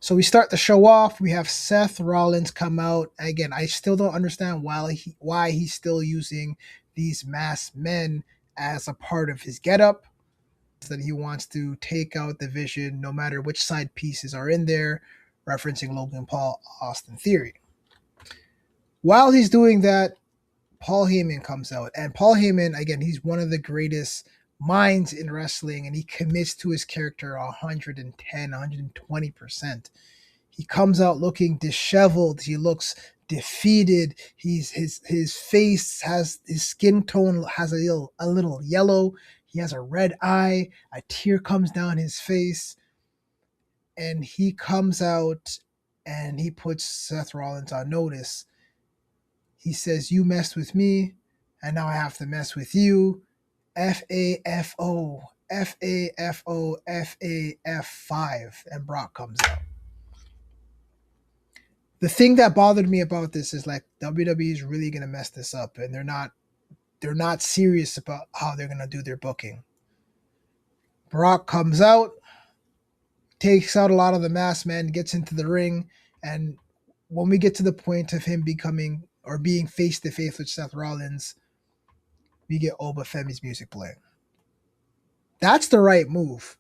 So we start the show off. We have Seth Rollins come out. Again, I still don't understand why he's still using these masked men as a part of his getup. That he wants to take out the Vision no matter which side pieces are in there, referencing Logan Paul, Austin Theory. While he's doing that, Paul Heyman comes out. And Paul Heyman, again, he's one of the greatest minds in wrestling, and he commits to his character 110, 120%. He comes out looking disheveled. He looks defeated. His face has, his skin tone has a little yellow. He has a red eye. A tear comes down his face. And he comes out and he puts Seth Rollins on notice. He says, "You messed with me, and now I have to mess with you. FAFO, FAFO, FAF5." And Brock comes out. The thing that bothered me about this is like WWE is really gonna mess this up, and they're not serious about how they're gonna do their booking. Brock comes out, takes out a lot of the masked men, gets into the ring, and when we get to the point of him becoming or being face to face with Seth Rollins, we get Oba Femi's music playing. That's the right move.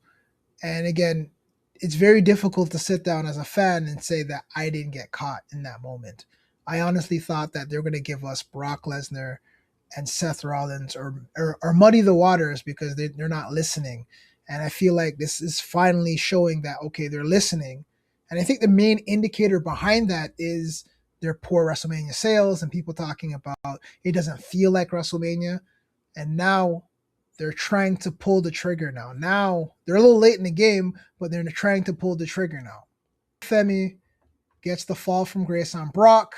And again, it's very difficult to sit down as a fan and say that I didn't get caught in that moment. I honestly thought that they're going to give us Brock Lesnar and Seth Rollins or muddy the waters because they're not listening. And I feel like this is finally showing that, okay, they're listening. And I think the main indicator behind that is their poor WrestleMania sales and people talking about it doesn't feel like WrestleMania. And now they're trying to pull the trigger now. Now they're a little late in the game, but they're trying to pull the trigger now. Femi gets the fall from grace on Brock.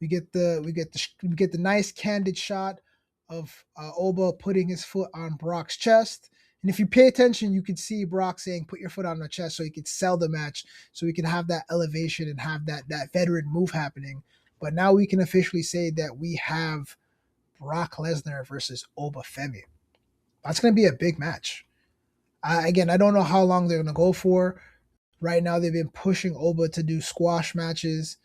We get the nice candid shot of Oba putting his foot on Brock's chest. And if you pay attention, you can see Brock saying, "Put your foot on the chest," so he could sell the match, so we can have that elevation and have that veteran move happening. But now we can officially say that we have Brock Lesnar versus Oba Femi. That's going to be a big match. Again, I don't know how long they're going to go for. Right now, they've been pushing Oba to do squash matches.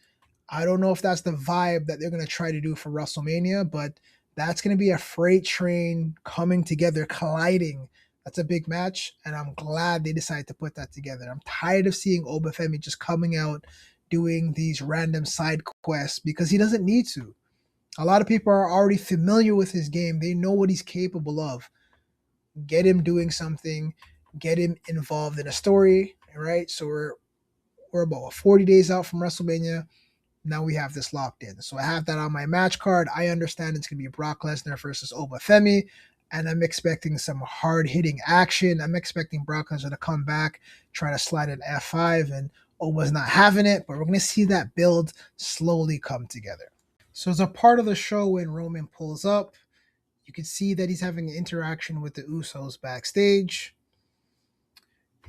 I don't know if that's the vibe that they're going to try to do for WrestleMania, but that's going to be a freight train coming together, colliding. That's a big match, and I'm glad they decided to put that together. I'm tired of seeing Oba Femi just coming out doing these random side quests because he doesn't need to. A lot of people are already familiar with his game. They know what he's capable of. Get him doing something, get him involved in a story, right? So we're about 40 days out from WrestleMania. Now we have this locked in. So I have that on my match card. I understand it's going to be Brock Lesnar versus Oba Femi, and I'm expecting some hard-hitting action. I'm expecting Brock Lesnar to come back, try to slide an F5, and Oba's not having it, but we're going to see that build slowly come together. So as a part of the show, when Roman pulls up, you can see that he's having an interaction with the Usos backstage.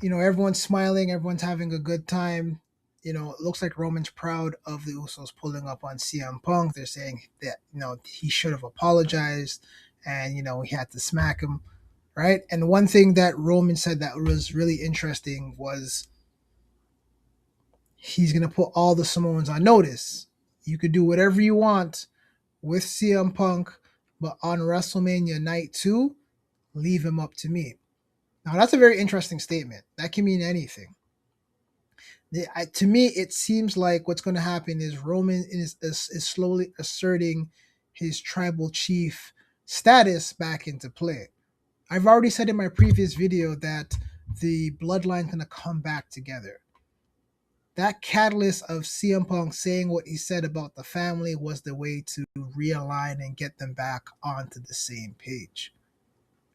You know, everyone's smiling, everyone's having a good time. You know, it looks like Roman's proud of the Usos pulling up on CM Punk. They're saying that, you know, he should have apologized and, you know, he had to smack him, right? And one thing that Roman said that was really interesting was he's going to put all the Samoans on notice. You could do whatever you want with CM Punk, but on WrestleMania Night 2, leave him up to me. Now, that's a very interesting statement. That can mean anything. To me, it seems like what's going to happen is Roman is slowly asserting his tribal chief status back into play. I've already said in my previous video that the bloodline's going to come back together. That catalyst of CM Punk saying what he said about the family was the way to realign and get them back onto the same page.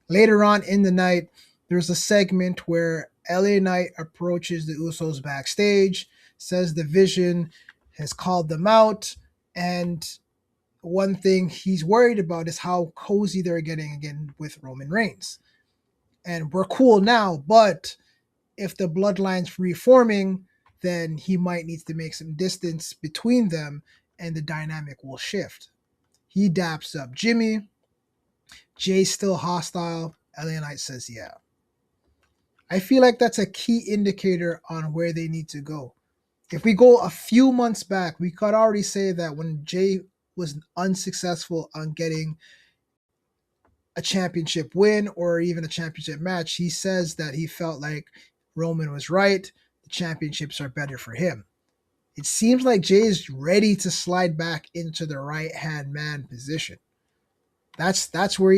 Later on in the night, there's a segment where LA Knight approaches the Usos backstage, says the Vision has called them out, and one thing he's worried about is how cozy they're getting again with Roman Reigns. And we're cool now, but if the bloodline's reforming, then he might need to make some distance between them and the dynamic will shift. He daps up Jimmy. Jay's still hostile. LA Knight says, yeah. I feel like that's a key indicator on where they need to go. If we go a few months back, we could already say that when Jay was unsuccessful on getting a championship win or even a championship match, he says that he felt like Roman was right. The championships are better for him. It seems like Jay is ready to slide back into the right hand man position. That's where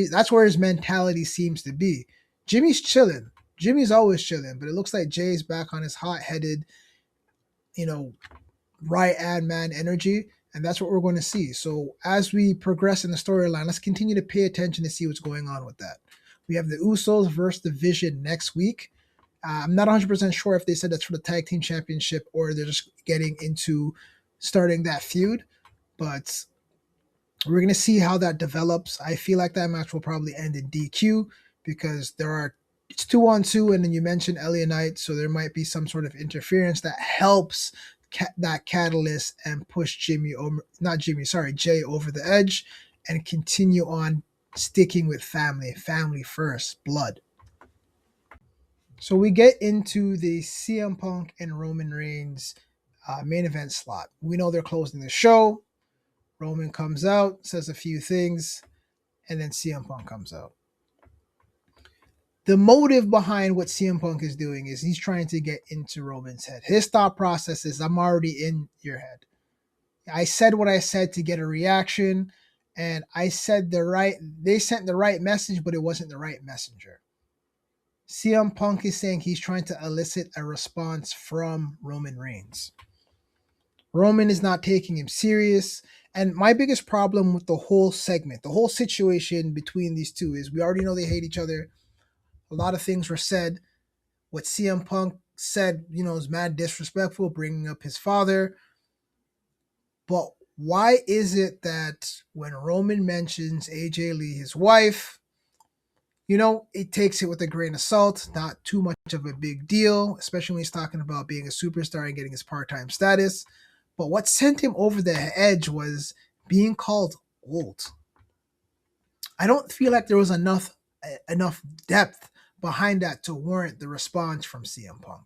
his mentality seems to be. Jimmy's chilling. Jimmy's always chilling, but it looks like Jay's back on his hot headed, you know, right hand man energy, and that's what we're going to see. So as we progress in the storyline, let's continue to pay attention to see what's going on with that. We have the Usos versus the Vision next week. I'm not 100% sure if they said that's for the tag team championship or they're just getting into starting that feud, but we're going to see how that develops. I feel like that match will probably end in DQ because it's 2-on-2, and then you mentioned LA Knight, so there might be some sort of interference that helps that catalyst and push Jay over the edge and continue on sticking with family first, blood. So we get into the CM Punk and Roman Reigns main event slot. We know they're closing the show. Roman comes out, says a few things, and then CM Punk comes out. The motive behind what CM Punk is doing is he's trying to get into Roman's head. His thought process is, I'm already in your head. I said what I said to get a reaction, and they sent the right message, but it wasn't the right messenger. CM Punk is saying he's trying to elicit a response from Roman Reigns. Roman is not taking him serious. And my biggest problem with the whole segment, the whole situation between these two is we already know they hate each other. A lot of things were said. What CM Punk said, is mad disrespectful, bringing up his father. But why is it that when Roman mentions AJ Lee, his wife, it takes it with a grain of salt, not too much of a big deal, especially when he's talking about being a superstar and getting his part-time status. But what sent him over the edge was being called old. I don't feel like there was enough depth behind that to warrant the response from CM Punk.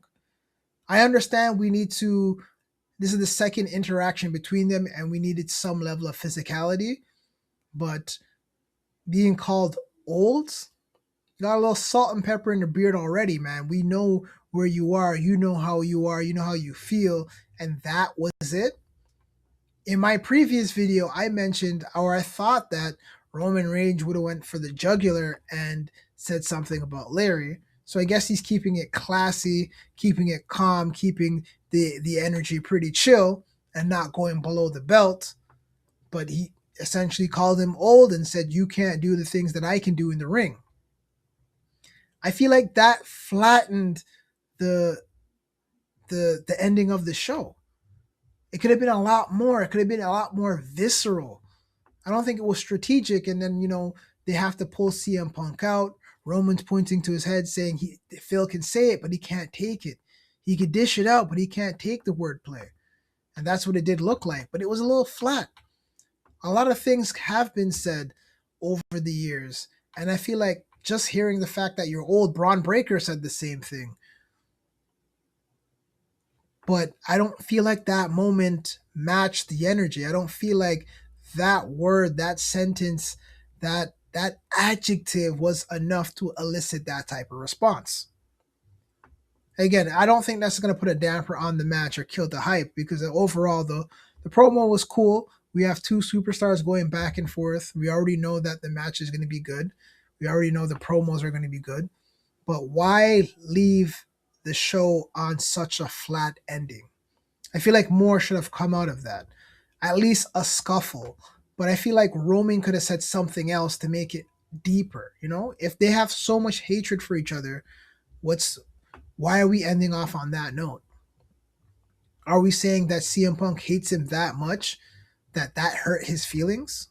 I understand this is the second interaction between them and we needed some level of physicality, but being called old, you got a little salt and pepper in the beard already, man. We know where you are, you know how you are, you know how you feel, and that was it. In my previous video, I mentioned, or I thought that Roman Reigns would have went for the jugular and said something about Larry. So I guess he's keeping it classy, keeping it calm, keeping the energy pretty chill and not going below the belt. But he essentially called him old and said, you can't do the things that I can do in the ring. I feel like that flattened the ending of the show. It could have been a lot more. It could have been a lot more visceral. I don't think it was strategic. And then, they have to pull CM Punk out. Roman's pointing to his head saying Phil can say it, but he can't take it. He could dish it out, but he can't take the wordplay. And that's what it did look like. But it was a little flat. A lot of things have been said over the years. And I feel like just hearing the fact that your old Braun Breaker said the same thing. But I don't feel like that moment matched the energy. I don't feel like that word, that sentence, that adjective was enough to elicit that type of response. Again, I don't think that's going to put a damper on the match or kill the hype because overall, the promo was cool. We have two superstars going back and forth. We already know that the match is going to be good. We already know the promos are going to be good. But why leave the show on such a flat ending? I feel like more should have come out of that. At least a scuffle. But I feel like Roman could have said something else to make it deeper. If they have so much hatred for each other, why are we ending off on that note? Are we saying that CM Punk hates him that much that hurt his feelings?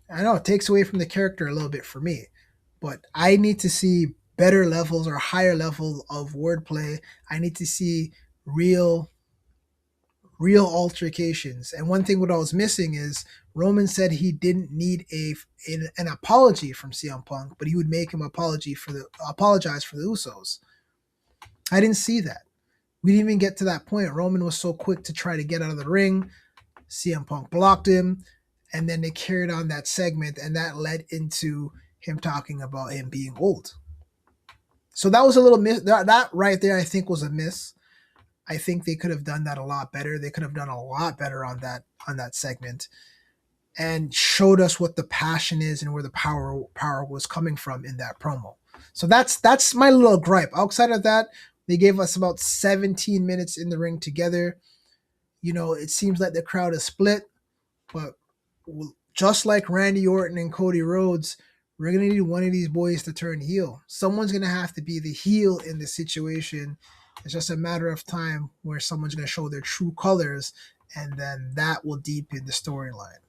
I know it takes away from the character a little bit for me, but I need to see better levels or higher level of wordplay. I need to see real real altercations. And one thing what I was missing is Roman said he didn't need an apology from CM Punk, but he would make him apologize for the Usos. I didn't see that. We didn't even get to that point. Roman was so quick to try to get out of the ring. CM Punk blocked him, and then they carried on that segment, and that led into him talking about him being old. So that was a little miss. That right there, I think, was a miss. I think they could have done that a lot better. They could have done a lot better on that segment, and showed us what the passion is and where the power was coming from in that promo. So that's my little gripe. Outside of that, they gave us about 17 minutes in the ring together. It seems like the crowd is split, but just like Randy Orton and Cody Rhodes, we're going to need one of these boys to turn heel. Someone's going to have to be the heel in this situation. It's just a matter of time where someone's going to show their true colors, and then that will deepen the storyline.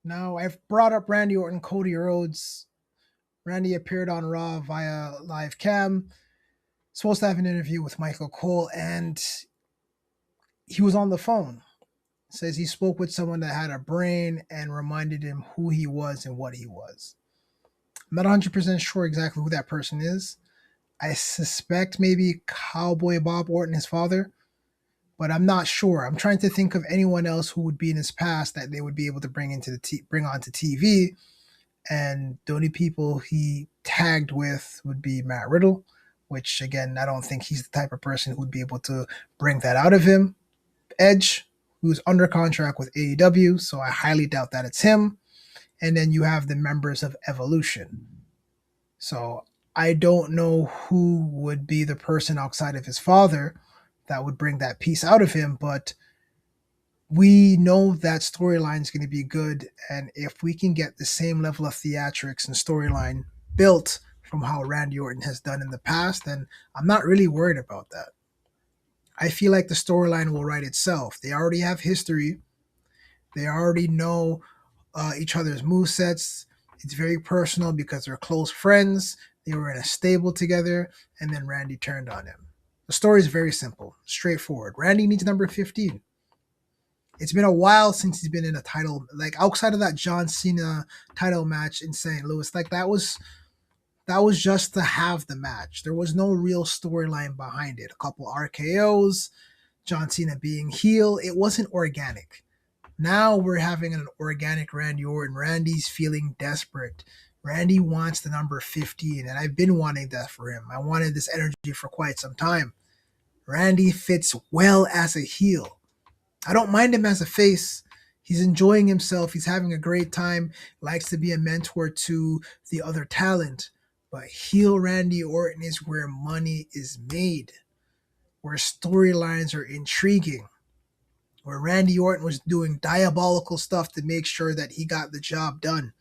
Now, I've brought up Randy Orton, Cody Rhodes. Randy appeared on Raw via live cam. Supposed to have an interview with Michael Cole, and he was on the phone. Says he spoke with someone that had a brain and reminded him who he was and what he was. I'm not 100% sure exactly who that person is. I suspect maybe Cowboy Bob Orton, his father, but I'm not sure. I'm trying to think of anyone else who would be in his past that they would be able to bring onto TV. And the only people he tagged with would be Matt Riddle, which again, I don't think he's the type of person who would be able to bring that out of him. Edge, who's under contract with AEW, so I highly doubt that it's him. And then you have the members of Evolution. So I don't know who would be the person outside of his father that would bring that piece out of him, but we know that storyline is going to be good, and if we can get the same level of theatrics and storyline built from how Randy Orton has done in the past, then I'm not really worried about that. I feel like the storyline will write itself. They already have history. They already know each other's movesets. It's very personal because they're close friends. They were in a stable together, and then Randy turned on him. The story is very simple, straightforward. Randy needs number 15. It's been a while since he's been in a title, like outside of that John Cena title match in St. Louis. Like that was just to have the match. There was no real storyline behind it. A couple RKOs, John Cena being heel. It wasn't organic. Now we're having an organic Randy Orton. Randy's feeling desperate. Randy wants the number 15, and I've been wanting that for him. I wanted this energy for quite some time. Randy fits well as a heel. I don't mind him as a face. He's enjoying himself. He's having a great time. Likes to be a mentor to the other talent. But heel Randy Orton is where money is made, where storylines are intriguing, where Randy Orton was doing diabolical stuff to make sure that he got the job done.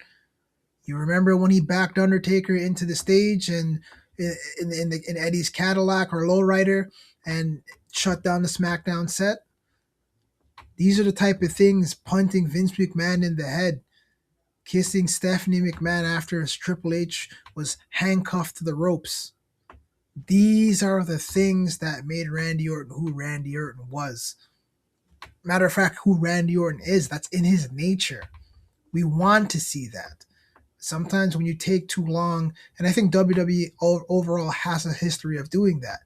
You remember when he backed Undertaker into the stage and in Eddie's Cadillac or Lowrider and shut down the SmackDown set? These are the type of things, punting Vince McMahon in the head, kissing Stephanie McMahon after Triple H was handcuffed to the ropes. These are the things that made Randy Orton who Randy Orton was. Matter of fact, who Randy Orton is, that's in his nature. We want to see that. Sometimes when you take too long, and I think WWE overall has a history of doing that,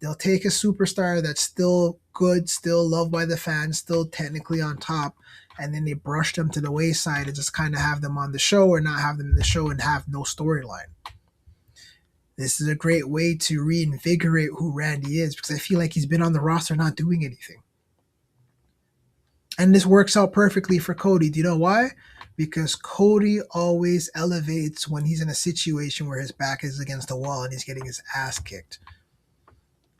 they'll take a superstar that's still good, still loved by the fans, still technically on top, and then they brush them to the wayside and just kind of have them on the show or not have them in the show and have no storyline. This is a great way to reinvigorate who Randy is, because I feel like he's been on the roster not doing anything. And this works out perfectly for Cody. Do you know why? Because Cody always elevates when he's in a situation where his back is against the wall and he's getting his ass kicked.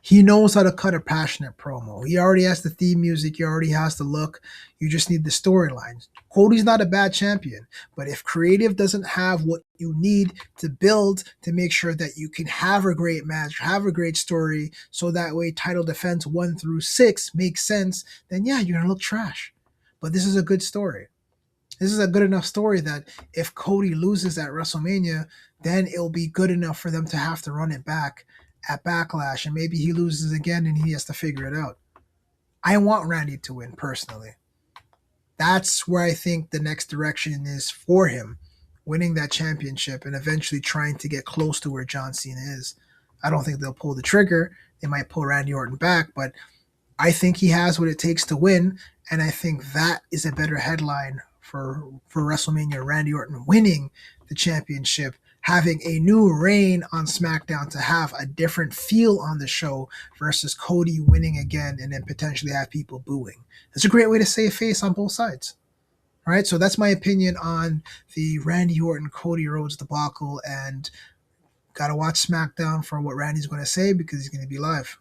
He knows how to cut a passionate promo. He already has the theme music. He already has the look. You just need the storylines. Cody's not a bad champion, but if creative doesn't have what you need to build to make sure that you can have a great match, have a great story, so that way title defense 1 through 6 makes sense, then yeah, you're going to look trash. But this is a good story. This is a good enough story that if Cody loses at WrestleMania, then it'll be good enough for them to have to run it back at Backlash, and maybe he loses again and he has to figure it out. I want Randy to win personally. That's where I think the next direction is for him, winning that championship and eventually trying to get close to where John Cena is. I don't think they'll pull the trigger. They might pull Randy Orton back, but I think he has what it takes to win, and I think that is a better headline for WrestleMania. Randy Orton winning the championship, having a new reign on SmackDown to have a different feel on the show versus Cody winning again and then potentially have people booing. It's a great way to save face on both sides. All right, so that's my opinion on the Randy Orton Cody Rhodes debacle, and gotta watch SmackDown for what Randy's going to say because he's going to be live.